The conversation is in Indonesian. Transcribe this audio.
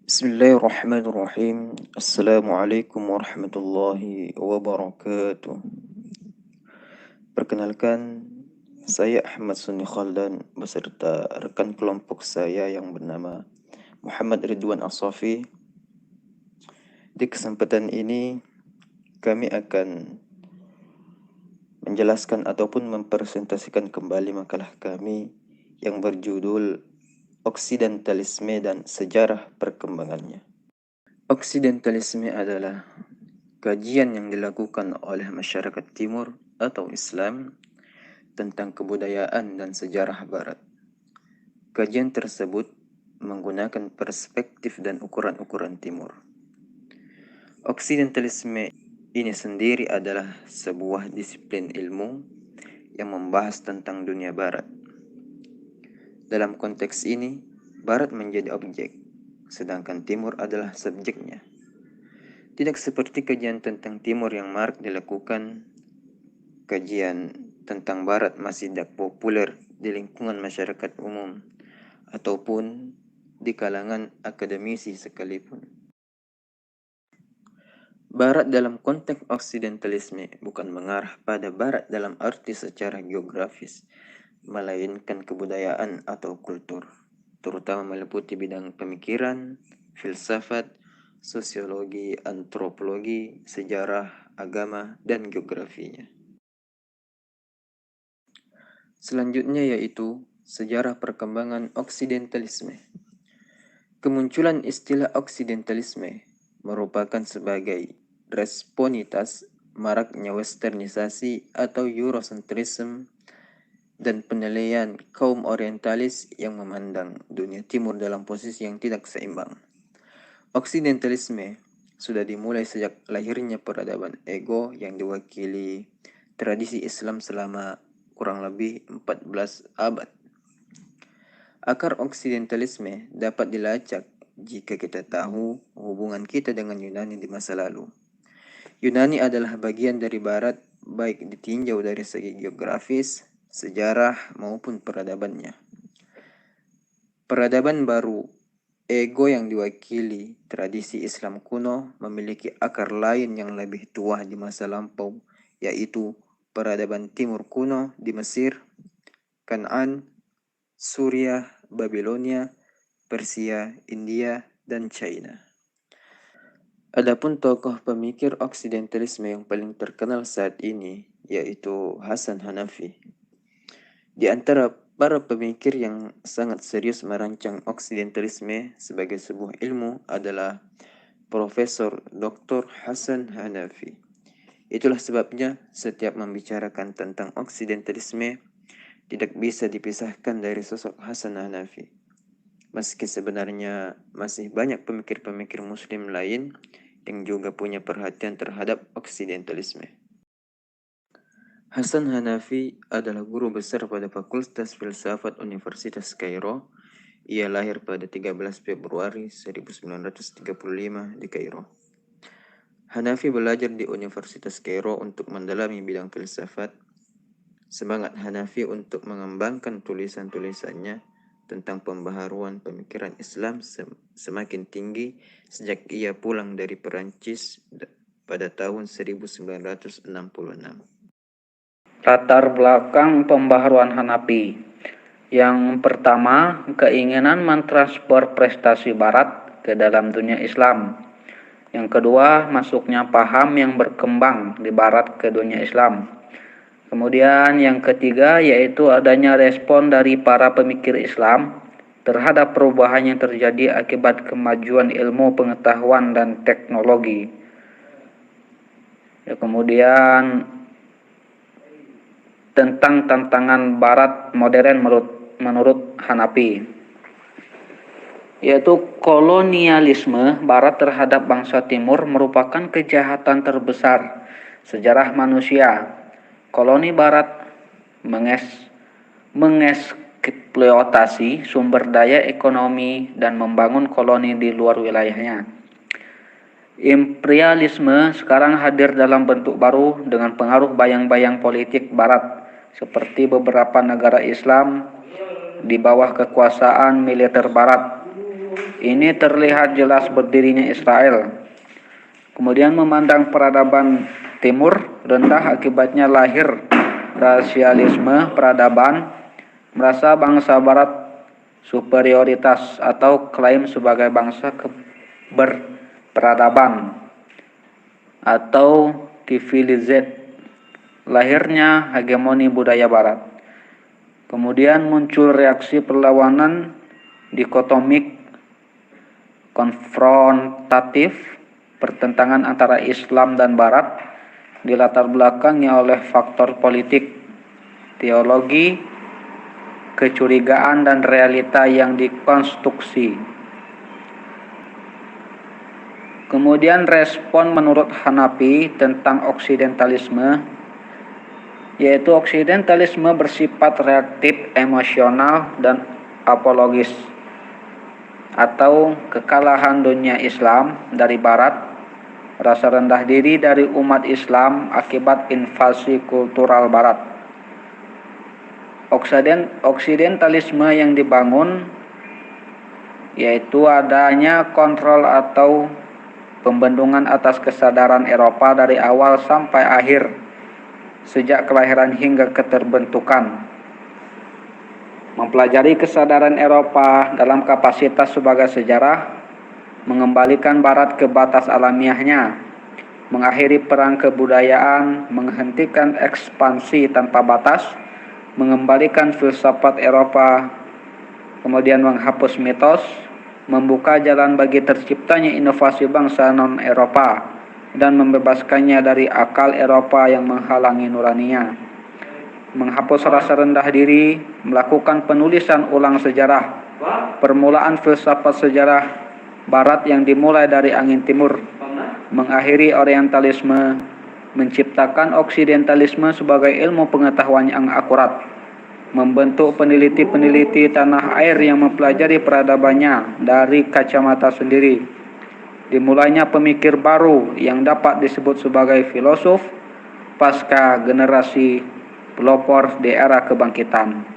Bismillahirrahmanirrahim. Assalamualaikum warahmatullahi wabarakatuh. Perkenalkan, saya Ahmad Sunni Khaldan beserta rekan kelompok saya yang bernama Muhammad Ridwan Asafi. Di kesempatan ini, kami akan menjelaskan ataupun mempresentasikan kembali makalah kami yang berjudul Oksidentalisme dan Sejarah Perkembangannya. Oksidentalisme adalah kajian yang dilakukan oleh masyarakat Timur atau Islam tentang kebudayaan dan sejarah Barat. Kajian tersebut menggunakan perspektif dan ukuran-ukuran Timur. Oksidentalisme ini sendiri adalah sebuah disiplin ilmu yang membahas tentang dunia Barat. Dalam konteks ini, Barat menjadi objek, sedangkan Timur adalah subjeknya. Tidak seperti kajian tentang Timur yang marak dilakukan, kajian tentang Barat masih tidak populer di lingkungan masyarakat umum ataupun di kalangan akademisi sekalipun. Barat dalam konteks oksidentalisme bukan mengarah pada Barat dalam arti secara geografis, melainkan kebudayaan atau kultur, terutama meliputi bidang pemikiran, filsafat, sosiologi, antropologi, sejarah, agama, dan geografinya. Selanjutnya yaitu sejarah perkembangan oksidentalisme. Kemunculan istilah oksidentalisme merupakan sebagai responitas maraknya westernisasi atau Eurocentrism dan penilaian kaum orientalis yang memandang dunia timur dalam posisi yang tidak seimbang. Oksidentalisme sudah dimulai sejak lahirnya peradaban ego yang diwakili tradisi Islam selama kurang lebih 14 abad. Akar oksidentalisme dapat dilacak jika kita tahu hubungan kita dengan Yunani di masa lalu. Yunani adalah bagian dari Barat baik ditinjau dari segi geografis, sejarah maupun peradabannya. Peradaban baru ego yang diwakili tradisi Islam kuno memiliki akar lain yang lebih tua di masa lampau, yaitu peradaban Timur kuno di Mesir, Kanaan, Suriah, Babilonia, Persia, India, dan China. Adapun tokoh pemikir oksidentalisme yang paling terkenal saat ini yaitu Hasan Hanafi. Di antara para pemikir yang sangat serius merancang oksidentalisme sebagai sebuah ilmu adalah Profesor Dr. Hasan Hanafi. Itulah sebabnya setiap membicarakan tentang oksidentalisme tidak bisa dipisahkan dari sosok Hasan Hanafi. Meski sebenarnya masih banyak pemikir-pemikir muslim lain yang juga punya perhatian terhadap oksidentalisme. Hasan Hanafi adalah guru besar pada Fakultas Filsafat Universitas Kairo. Ia lahir pada 13 Februari 1935 di Kairo. Hanafi belajar di Universitas Kairo untuk mendalami bidang filsafat. Semangat Hanafi untuk mengembangkan tulisan-tulisannya tentang pembaharuan pemikiran Islam semakin tinggi sejak ia pulang dari Perancis pada tahun 1966. Latar belakang pembaharuan Hanafi. Yang pertama, keinginan mentransfer prestasi Barat ke dalam dunia Islam. Yang kedua, masuknya paham yang berkembang di Barat ke dunia Islam. Kemudian yang ketiga yaitu adanya respon dari para pemikir Islam terhadap perubahan yang terjadi akibat kemajuan ilmu pengetahuan dan teknologi. Kemudian tentang tantangan Barat modern menurut Hanafi, yaitu kolonialisme Barat terhadap bangsa Timur merupakan kejahatan terbesar sejarah manusia. Koloni Barat mengeksploitasi sumber daya ekonomi dan membangun koloni di luar wilayahnya. Imperialisme sekarang hadir dalam bentuk baru dengan pengaruh bayang-bayang politik Barat, seperti beberapa negara Islam di bawah kekuasaan militer Barat Ini terlihat jelas berdirinya Israel. Kemudian memandang peradaban timur rendah, akibatnya lahir rasialisme peradaban, merasa bangsa barat superioritas atau klaim sebagai bangsa berperadaban atau civilized, lahirnya hegemoni budaya barat. Kemudian muncul reaksi perlawanan dikotomik konfrontatif, pertentangan antara Islam dan Barat, dilatar belakangi oleh faktor politik, teologi, kecurigaan dan realita yang dikonstruksi. Kemudian respon menurut Hanafi tentang oksidentalisme, yaitu oksidentalisme bersifat reaktif, emosional, dan apologis, atau kekalahan dunia Islam dari Barat, rasa rendah diri dari umat Islam akibat invasi kultural Barat. Oksidentalisme yang dibangun yaitu adanya kontrol atau pembendungan atas kesadaran Eropa dari awal sampai akhir, sejak kelahiran hingga keterbentukan. Mempelajari kesadaran Eropa dalam kapasitas sebagai sejarah, mengembalikan Barat ke batas alamiahnya, mengakhiri perang kebudayaan, menghentikan ekspansi tanpa batas, mengembalikan filsafat Eropa, kemudian menghapus mitos, membuka jalan bagi terciptanya inovasi bangsa non-Eropa, dan membebaskannya dari akal Eropa yang menghalangi nuraninya. Menghapus rasa rendah diri, melakukan penulisan ulang sejarah, permulaan filsafat sejarah Barat yang dimulai dari angin timur, mengakhiri orientalisme, menciptakan oksidentalisme sebagai ilmu pengetahuan yang akurat, membentuk peneliti-peneliti tanah air yang mempelajari peradabannya dari kacamata sendiri, dimulainya pemikir baru yang dapat disebut sebagai filosof pasca generasi pelopor di era kebangkitan.